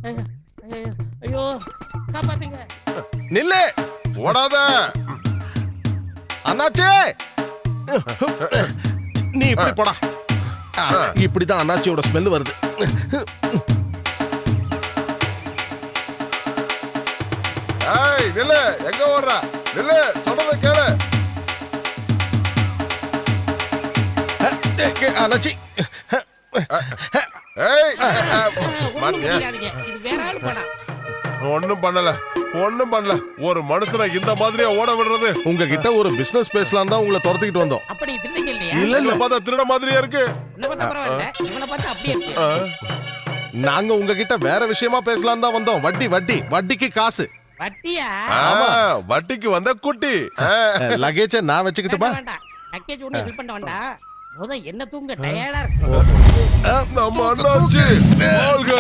ஐயோ காப்பாத்துங்க. நில்லு, ஓடாத. அண்ணாச்சே, நீ இப்படி போடா. இப்படிதான் அண்ணாச்சியோட ஸ்மெல் வருது. ஏய் நில்லு, எங்க ஓடுற? நில்லு, சொல்றத கேளு. அண்ணாச்சி, ஏய் ஒண்ணும் பண்ணிடாதீங்க. இது வேற ஆள் போனா. ஒண்ணும் பண்ணல, ஒண்ணும் பண்ணல. ஒரு மனுஷனை இந்த மாதிரியா ஓட விடுறது? உங்ககிட்ட ஒரு பிசினஸ் பேசலாம் தான் உங்களை துரத்திக்கிட்டு வந்தோம். அப்படி திருடுங்க இல்லையா? இல்ல இல்ல, பார்த்தா திருட மாதிரியா இருக்கு. உன்னை பார்த்தா பரவாயில்ல, இவனை பார்த்தா அப்படியே இருக்கு. நாங்க உங்ககிட்ட வேற விஷயமா பேசலாம் தான் வந்தோம். வட்டி வட்டி வட்டிக்கு காசு. வட்டியா? வட்டிக்கு வந்த குட்டி. லகேஜ நான் வச்சுக்கிட்டுமா? வேண்டாம், லக்கேஜ் ஒண்ணு ஹெல்ப் பண்ண வேண்டாம். முத என்ன தூங்க டயர்டா இருக்கு. நம்ம அண்ணாச்சி வாழ்க.